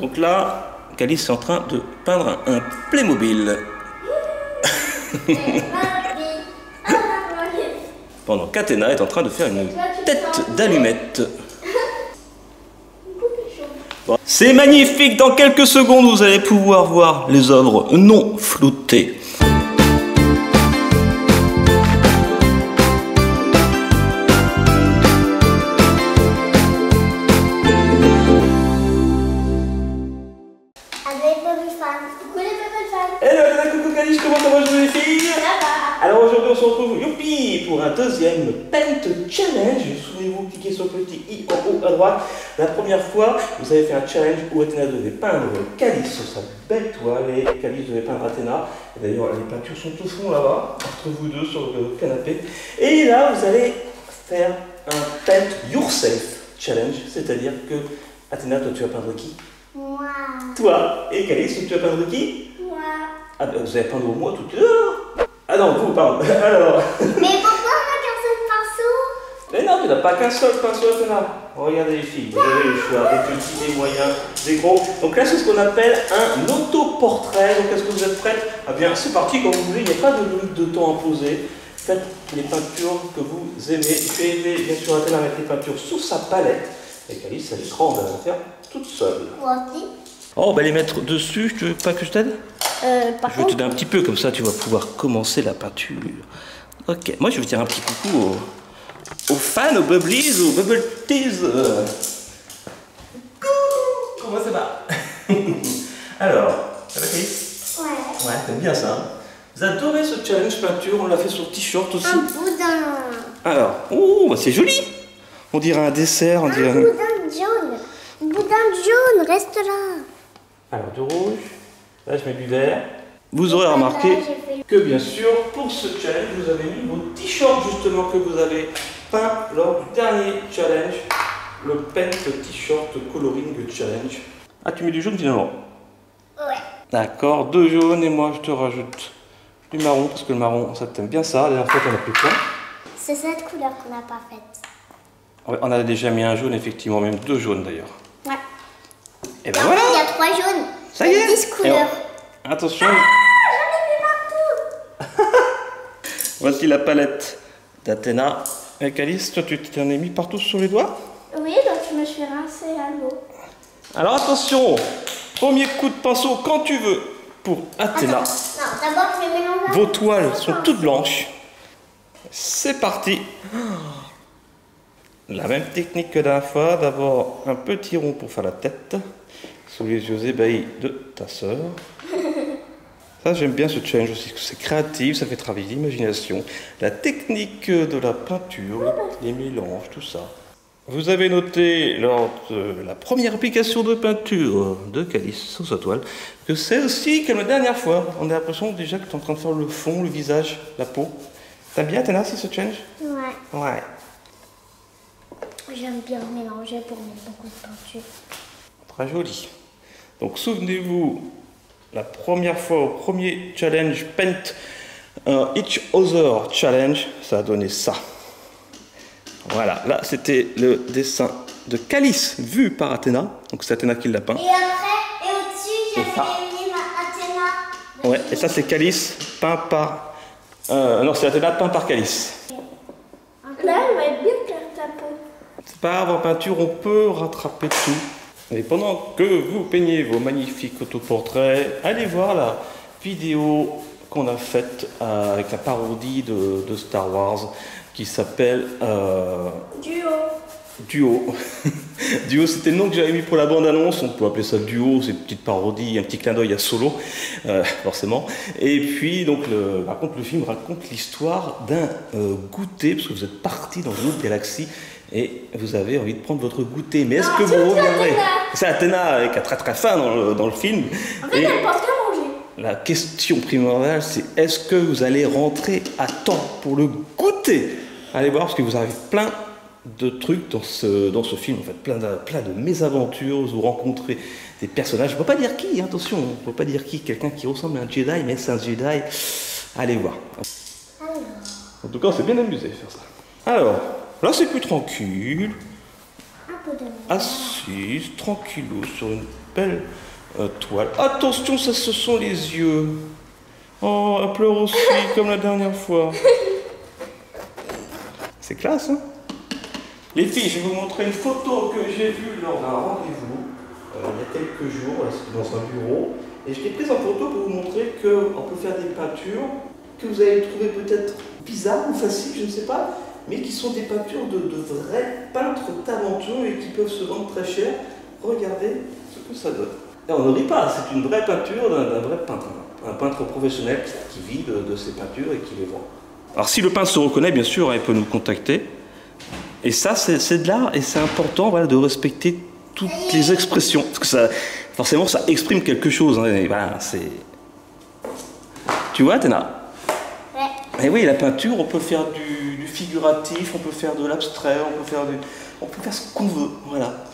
Donc là, Calice est en train de peindre un Playmobil. Pendant qu'Athéna est en train de faire une tête d'allumette. Bon. C'est magnifique, dans quelques secondes vous allez pouvoir voir les œuvres non floutées. Hello, coucou Calice, comment ça va, les filles? Ça va. Alors aujourd'hui on se retrouve, youpi, pour un deuxième Paint Challenge. Souvenez-vous, cliquez sur le petit i en haut à droite. La première fois, vous avez fait un challenge où Athéna devait peindre Calice sur sa belle toile et Calice devait peindre Athéna. D'ailleurs, les peintures sont au fond là-bas, entre vous deux sur le canapé. Et là, vous allez faire un Paint Yourself Challenge, c'est-à-dire que Athéna, toi tu vas peindre qui? Moi. Toi. Et Calice, tu vas peindre qui? Moi. Ah ben vous allez peindre moi tout à l'heure. Ah non, vous, pardon. Alors. Mais pourquoi on a qu'un seul pinceau? Mais non, tu n'as pas qu'un seul pinceau, Athéna. Regardez les filles, vous avez le choix, des petits, des moyens, des gros. Donc là, c'est ce qu'on appelle un autoportrait. Donc est-ce que vous êtes prêtes? Ah bien, c'est parti, comme vous voulez, il n'y a pas de limite de temps imposé. Faites les peintures que vous aimez. Je vais aider, bien sûr, Athéna à mettre les peintures sur sa palette. Et Calice, ça lui sera, on va la faire toute seule. Moi aussi. Oh, on va les mettre dessus, tu veux pas que je t'aide? Je vais t'aider un petit peu, comme ça tu vas pouvoir commencer la peinture. Ok, moi je vais dire un petit coucou aux fans, aux bubblies, aux bubble teas. Comment ça va? Alors, ça va Calice? Ouais. Ouais, t'aimes bien ça, hein? Vous adorez ce challenge peinture, on l'a fait sur t-shirt aussi. Un boudin. Alors, oh, bah c'est joli. On dirait un dessert, on dirait un boudin jaune. Un boudin jaune, reste là. Alors, du rouge. Là, je mets du vert. Vous aurez remarqué que, bien sûr, pour ce challenge, vous avez mis vos t-shirts, justement, que vous avez peint lors du dernier challenge, le Paint T-shirt Coloring Challenge. Ah, tu mets du jaune, finalement? Ouais. D'accord, 2 jaunes, et moi, je te rajoute du marron, parce que le marron, ça t'aime bien ça. La dernière fois, t'en as plus plein. C'est cette couleur qu'on n'a pas faite. Ouais, on a déjà mis un jaune, effectivement, même 2 jaunes, d'ailleurs. Ouais. Et ben voilà. Il y a 3 jaunes. Ça y est. 10 couleurs. Attention. J'en ai mis partout. Voici la palette d'Athéna. Et Calice, toi tu t'en es mis partout sur les doigts? Oui, donc je me suis rincée à l'eau. Alors attention, premier coup de pinceau quand tu veux pour Athéna. Attends, non, d'abord je vais mélanger. Vos toiles sont toutes blanches. C'est parti. La même technique que la dernière fois. D'abord un petit rond pour faire la tête sous les yeux ébahis de ta sœur. Ça, j'aime bien ce challenge aussi, c'est créatif, ça fait travailler l'imagination, la technique de la peinture, les mélanges, tout ça. Vous avez noté lors de la première application de peinture de Calice sur sa toile que c'est aussi comme la dernière fois. On a l'impression déjà que tu es en train de faire le fond, le visage, la peau. T'aimes bien, Athéna, ce challenge? Ouais. Ouais. J'aime bien mélanger pour mettre beaucoup de peinture. Très joli. Donc souvenez-vous, la première fois au premier challenge Paint Each Other Challenge, ça a donné ça. Voilà, là c'était le dessin de Calice vu par Athéna. Donc c'est Athéna qui l'a peint. Et après, et au-dessus, j'ai fait une Athéna. Ouais, et ça c'est Calice peint par... non, c'est Athéna peint par Calice. Là, elle va être bien claire ta peau. C'est pas grave, en peinture on peut rattraper tout. Et pendant que vous peignez vos magnifiques autoportraits, allez voir la vidéo qu'on a faite avec la parodie de Star Wars qui s'appelle Duo. Duo, c'était le nom que j'avais mis pour la bande-annonce. On peut appeler ça Duo, c'est une petite parodie, un petit clin d'œil à Solo, forcément. Et puis, donc, par contre, le film raconte l'histoire d'un goûter, parce que vous êtes parti dans une autre galaxie et vous avez envie de prendre votre goûter. Mais est-ce que vous reviendrez? C'est Athéna qui a très faim dans le film. En fait, elle pense qu'à manger. La question primordiale, c'est est-ce que vous allez rentrer à temps pour le goûter? Allez voir, parce que vous avez plein de trucs dans ce film, en fait, plein de mésaventures. Vous rencontrez des personnages, je ne peux pas dire qui, hein, attention, je ne peux pas dire qui, quelqu'un qui ressemble à un Jedi, mais c'est un Jedi. Allez voir. En tout cas, on s'est bien amusé à faire ça. Alors, là c'est plus tranquille. Assise, tranquillou, sur une belle toile. Attention, ça ce sont les yeux. Oh, elle pleure aussi, comme la dernière fois. C'est classe, hein? Les filles, je vais vous montrer une photo que j'ai vue lors d'un rendez-vous il y a quelques jours, c'était dans un bureau. Et je l'ai prise en photo pour vous montrer qu'on peut faire des peintures que vous allez trouver peut-être bizarres ou faciles, je ne sais pas, mais qui sont des peintures de vrais peintres talentueux et qui peuvent se vendre très cher. Regardez ce que ça donne. Et on ne rit pas, c'est une vraie peinture d'un vrai peintre. Un peintre professionnel qui vit de ses peintures et qui les vend. Alors si le peintre se reconnaît, bien sûr, il peut nous contacter. Et ça, c'est de l'art et c'est important, voilà, de respecter toutes les expressions. Parce que ça, forcément, ça exprime quelque chose. Hein, et voilà, c'est... Tu vois, Athéna? Ouais. Et oui, la peinture, on peut faire du figuratif, on peut faire de l'abstrait, on peut faire ce qu'on veut, voilà.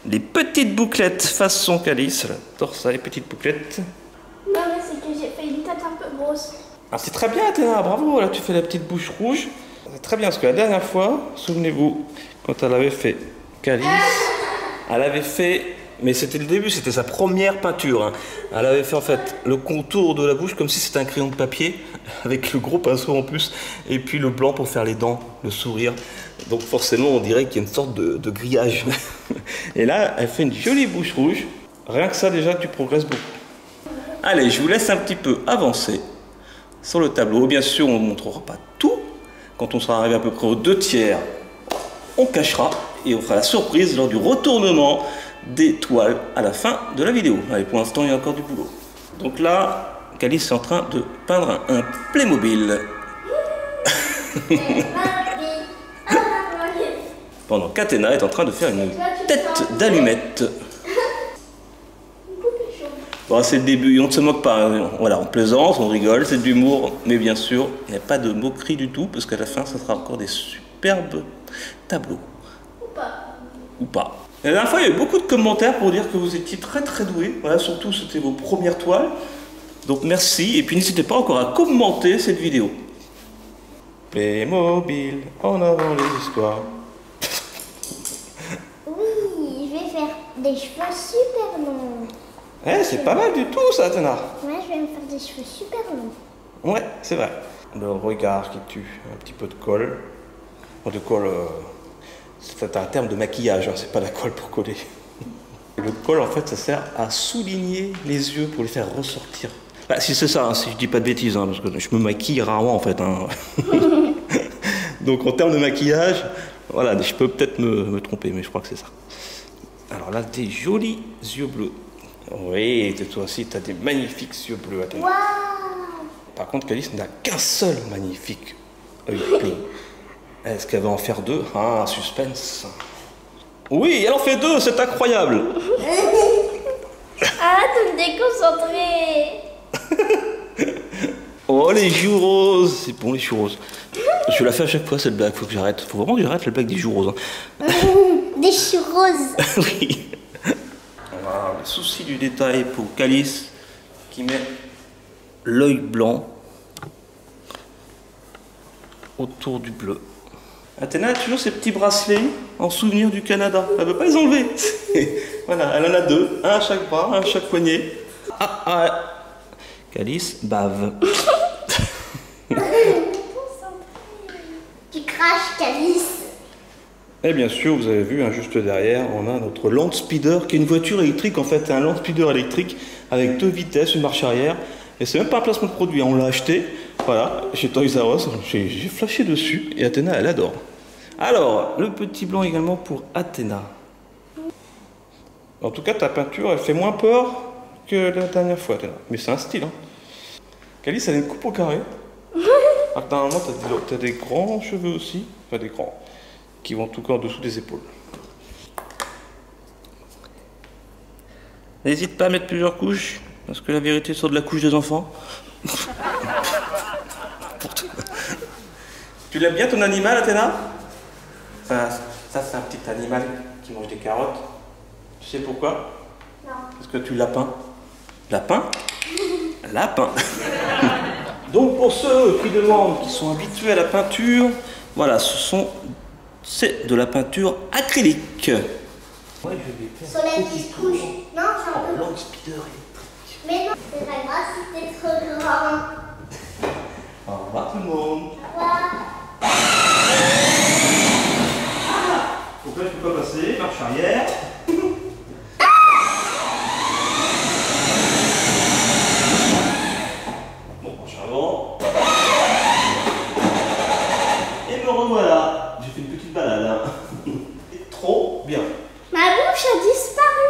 Les petites bouclettes façon Calice, j'adore ça, les petites bouclettes. Non, mais c'est que j'ai fait une tête un peu grosse. Ah, c'est très bien, Athéna, bravo, là tu fais la petite bouche rouge. C'est très bien, parce que la dernière fois, souvenez-vous, quand elle avait fait Calice, elle avait fait, mais c'était le début, c'était sa première peinture. Hein. Elle avait fait en fait le contour de la bouche comme si c'était un crayon de papier, avec le gros pinceau en plus, et puis le blanc pour faire les dents, le sourire. Donc forcément, on dirait qu'il y a une sorte de grillage. Et là, elle fait une jolie bouche rouge. Rien que ça, déjà, tu progresses beaucoup. Allez, je vous laisse un petit peu avancer sur le tableau. Bien sûr, on ne montrera pas tout. Quand on sera arrivé à peu près aux 2/3, on cachera et on fera la surprise lors du retournement des toiles à la fin de la vidéo. Allez, pour l'instant, il y a encore du boulot. Donc là, Calice est en train de peindre un Playmobil. Pendant qu'Athéna est en train de faire une tête d'allumette. Bon, c'est le début, on ne se moque pas. Voilà, on plaisante, on rigole, c'est de l'humour. Mais bien sûr, il n'y a pas de moquerie du tout, parce qu'à la fin, ça sera encore des superbes tableaux. Ou pas. Ou pas. La dernière fois, il y a eu beaucoup de commentaires pour dire que vous étiez très très doués. Voilà, surtout, c'était vos premières toiles. Donc merci, et puis n'hésitez pas encore à commenter cette vidéo. Playmobil, en avant les histoires. Oui, je vais faire des cheveux super longs. Eh, c'est pas mal du tout ça, Athéna. Ouais, je vais me faire des cheveux super longs. Ouais, c'est vrai. Le regard qui tue, un petit peu de colle. Bon, de colle, c'est un terme de maquillage, hein, c'est pas la colle pour coller. Et le col, en fait, ça sert à souligner les yeux pour les faire ressortir. Bah, si c'est ça, hein, si je dis pas de bêtises, hein, parce que je me maquille rarement en fait. Hein. Donc en termes de maquillage, voilà, je peux peut-être me tromper, mais je crois que c'est ça. Alors là, des jolis yeux bleus. Oui, toi aussi, tu as des magnifiques yeux bleus. Waouh! Par contre, Calice n'a qu'un seul magnifique œil bleu. Est-ce qu'elle va en faire deux? Ah, suspense. Oui, elle en fait deux, c'est incroyable. Arrête de me déconcentrer. Oh, les joues roses. C'est bon, les joues roses. Je la fais à chaque fois, cette blague. Faut que j'arrête. Faut vraiment que j'arrête la blague des joues roses. Hein. Des choux roses. Oui. Voilà, le souci du détail pour Calice qui met l'œil blanc autour du bleu. Athéna a toujours ces petits bracelets en souvenir du Canada. Elle ne veut pas les enlever. Voilà, elle en a deux, un à chaque bras, un à chaque poignet. Ah, ah. Calice bave. Tu craches, Calice. Et bien sûr, vous avez vu, hein, juste derrière, on a notre Land Speeder, qui est une voiture électrique. En fait, un Land Speeder électrique avec 2 vitesses, une marche arrière. Et c'est même pas un placement de produit, on l'a acheté, voilà, chez Toys R Us. J'ai flashé dessus et Athéna, elle adore. Alors, le petit blanc également pour Athéna. En tout cas, ta peinture, elle fait moins peur que la dernière fois, Athéna. Mais c'est un style, hein. Calice, elle a une coupe au carré. Alors, normalement, t'as des grands cheveux aussi, enfin des grands, qui vont tout corps en dessous des épaules. N'hésite pas à mettre plusieurs couches, parce que la vérité sort de la couche des enfants. Tu l'aimes bien ton animal, Athéna? Ça c'est un petit animal qui mange des carottes. Tu sais pourquoi? Non. Parce que tu l'as peint. Lapin? Lapin. Donc pour ceux qui demandent, qui sont habitués à la peinture, voilà, c'est de la peinture acrylique. Ouais, je vais faire Soleil qui se couche. Non, c'est un peu. Langue speeder. Mais non, c'est pas grave si t'es trop grand. Au revoir tout le monde. Au revoir. Donc là, je peux pas passer. Marche arrière. Bon, marche avant. Et me revoilà. J'ai fait une petite balade. Hein. C'est trop bien. Ma bouche a disparu.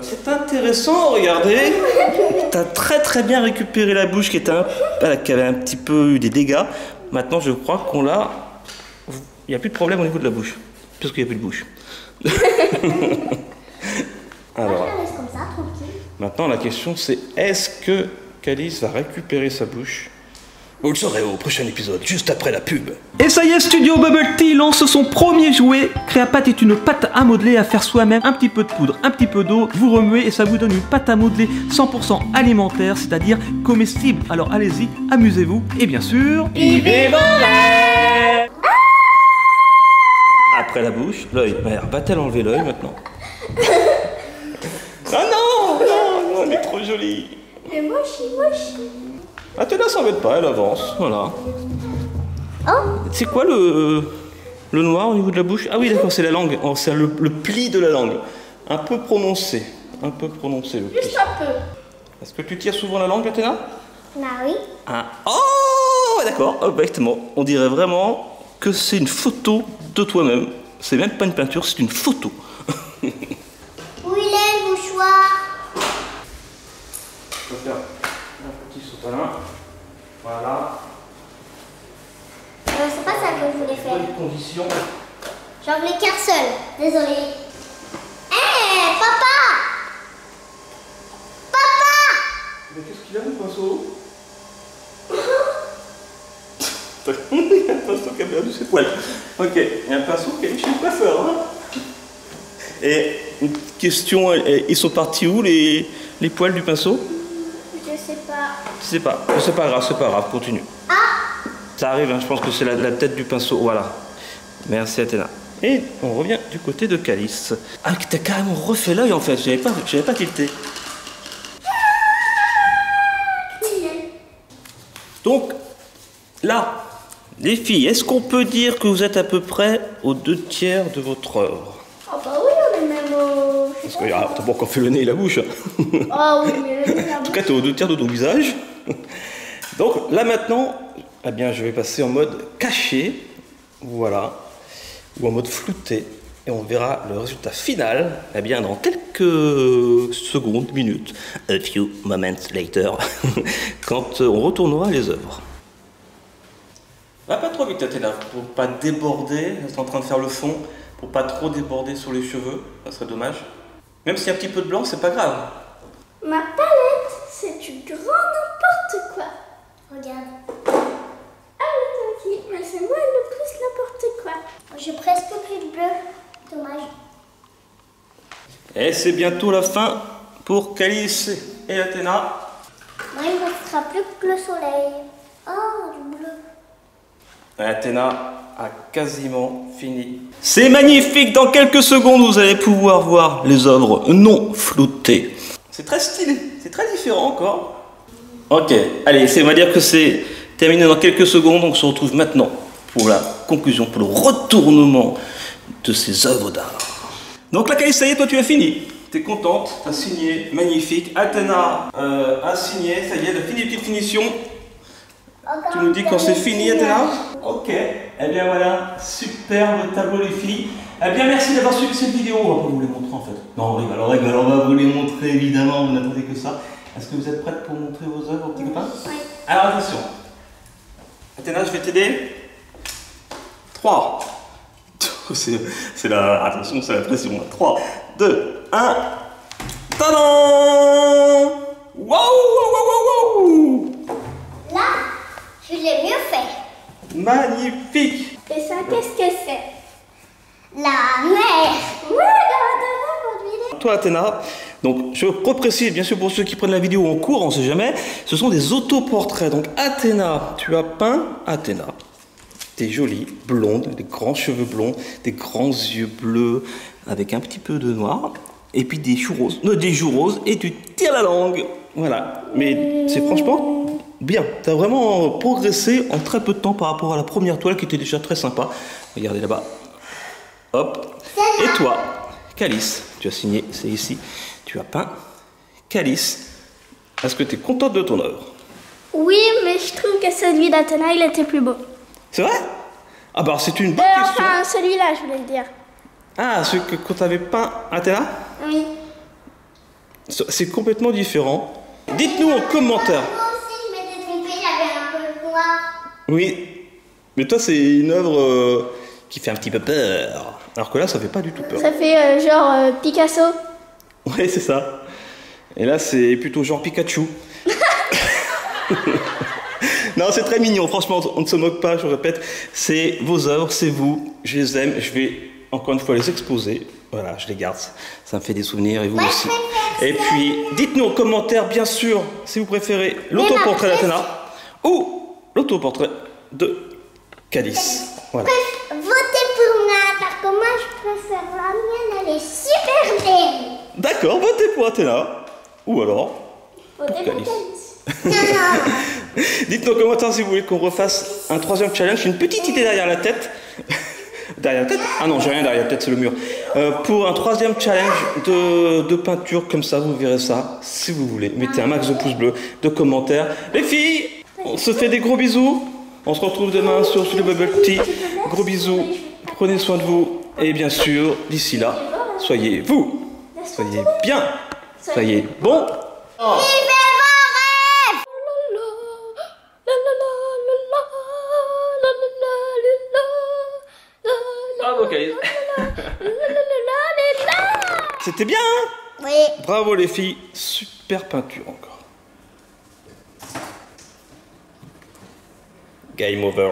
C'est intéressant, regardez. T'as très bien récupéré la bouche qui avait un petit peu eu des dégâts. Maintenant, je crois qu'on l'a. Il n'y a plus de problème au niveau de la bouche. Parce qu'il n'y a plus de bouche. Alors, Je la laisse comme ça, tranquille. maintenant, la question c'est est-ce que Calice va récupérer sa bouche? Vous le saurez au prochain épisode, juste après la pub. Et ça y est, Studio Bubble Tea lance son premier jouet. Créapat est une pâte à modeler à faire soi-même, un petit peu de poudre, un petit peu d'eau, vous remuez et ça vous donne une pâte à modeler 100% alimentaire, c'est-à-dire comestible. Alors allez-y, amusez-vous et bien sûr... Vivez après la bouche, l'œil. Merde, va-t-elle enlever l'œil maintenant? Ah non, elle est trop jolie. Et mochi. Athéna s'embête pas, elle avance, voilà. Oh. C'est quoi le noir au niveau de la bouche? Ah oui, d'accord, c'est la langue. Oh, c'est le pli de la langue. Un peu prononcé. Le pli. Juste un peu. Est-ce que tu tires souvent la langue, Athéna? Bah oui. Ah. Oh, d'accord, exactement. On dirait vraiment que c'est une photo de toi-même. C'est même pas une peinture, c'est une photo. Où il est le mouchoir? Je vais faire un petit saut à main. Voilà. C'est pas ça que je voulais faire. Bonne condition. J'en voulais qu'un seul. Désolé. Hé, papa! Papa! Mais qu'est-ce qu'il a, le pinceau? Il y a un pinceau qui a perdu ses poils. Ok, il y a un pinceau qui est chez le coiffeur. Hein. Et une petite question, ils sont partis où les poils du pinceau? Je sais pas. C'est pas grave, continue. Ah! Ça arrive, hein, je pense que c'est la tête du pinceau, voilà. Merci Athéna. Et on revient du côté de Calice. Ah, t'as carrément refait l'œil en fait, j'avais pas tilté. Donc, là, les filles, est-ce qu'on peut dire que vous êtes à peu près aux 2/3 de votre œuvre? Oh bah oui, on est même au... Parce que t'as pas encore fait le nez et la bouche. Oh oui, mais le nez, la En tout cas, t'es aux 2/3 de ton visage. Donc là maintenant, eh bien, je vais passer en mode caché, voilà, ou en mode flouté, et on verra le résultat final, eh bien, dans quelques secondes, minutes, a few moments later, quand on retournera les œuvres. Va pas trop vite, Athéna, pour pas déborder, c'est en train de faire le fond, pour pas trop déborder sur les cheveux, ça serait dommage. Même s'il y a un petit peu de blanc, c'est pas grave. Ma palette, c'est du grand n'importe quoi. Regarde. Ah oui, toi aussi, mais c'est moi le plus n'importe quoi. J'ai presque plus de bleu. Dommage. Et c'est bientôt la fin pour Calice et Athéna. Moi, il ne restera plus que le soleil. Oh, du bleu. Athéna a quasiment fini. C'est magnifique, dans quelques secondes vous allez pouvoir voir les œuvres non floutées. C'est très stylé, c'est très différent encore. Ok, allez, on va dire que c'est terminé dans quelques secondes, on se retrouve maintenant pour la conclusion, pour le retournement de ces œuvres d'art. Donc la Calice, ça y est, toi tu as fini. T'es contente, t'as signé, magnifique. Athéna a signé, ça y est, elle a fini les petites finitions. Tu nous dis quand c'est fini, Athéna? Ok, eh bien voilà, superbe tableau les filles. Eh bien merci d'avoir suivi cette vidéo, on va pas vous les montrer en fait. Non, on rigole, on va vous les montrer évidemment, vous n'attendez que ça. Est-ce que vous êtes prête pour montrer vos œuvres aux petits copains? Oui. Alors attention. Athéna, je vais t'aider. 3. C'est la... Attention, c'est la pression. 3, 2, 1. Tadam! Waouh! Là, je l'ai mieux fait. Magnifique! Et ça, qu'est-ce que c'est? La mer. Ouais, Toi, Athéna, donc je reprécise, bien sûr, pour ceux qui prennent la vidéo en cours, on ne sait jamais, ce sont des autoportraits. Donc, Athéna, tu as peint Athéna. T'es jolie, blonde, des grands cheveux blonds, des grands yeux bleus, avec un petit peu de noir, et puis des joues roses. Non, des joues roses, et tu tires la langue. Voilà. Mais c'est franchement bien. T'as vraiment progressé en très peu de temps par rapport à la première toile qui était déjà très sympa. Regardez là-bas. Hop. Et toi, Calice, tu as signé, c'est ici. Tu as peint. Calice, est-ce que tu es contente de ton œuvre? Oui, mais je trouve que celui d'Athéna, il était plus beau. C'est vrai? Ah bah c'est une bonne question. Enfin, celui-là, je voulais dire. Ah, celui que quand tu avais peint Athéna? Oui. C'est complètement différent. Dites-nous en commentaire. Moi aussi, je m'étais trompée, j'avais un peu le noir. Oui, mais toi c'est une œuvre qui fait un petit peu peur. Alors que là ça fait pas du tout peur. Ça fait genre Picasso. Ouais, c'est ça. Et là c'est plutôt genre Pikachu. Non, c'est très mignon, franchement, on ne se moque pas, je répète. C'est vos œuvres, c'est vous, je les aime, je vais encore une fois les exposer. Voilà, je les garde, ça me fait des souvenirs et vous aussi. Et puis, dites-nous en commentaire, bien sûr, si vous préférez l'autoportrait d'Athéna ou l'autoportrait de Calice. Voilà. Votez pour moi, parce que moi je préfère la mienne, elle est super belle. D'accord, votez pour Athéna. Ou alors, Votez pour Calice. Calice. Dites-nous en commentaire si vous voulez qu'on refasse un troisième challenge. Une petite idée derrière la tête. Derrière la tête? Ah non, j'ai rien derrière la tête, c'est le mur. Pour un troisième challenge de peinture, comme ça, vous verrez ça, si vous voulez. Mettez un max de pouces bleus, de commentaires. Les filles, on se fait des gros bisous. On se retrouve demain sur le Bubble Tea. Gros bisous, prenez soin de vous. Et bien sûr, d'ici là, soyez vous. Soyez bien. Soyez bons. Oh. Bravo, Calice. C'était bien, hein? Oui. Bravo les filles, super peinture encore. Game over.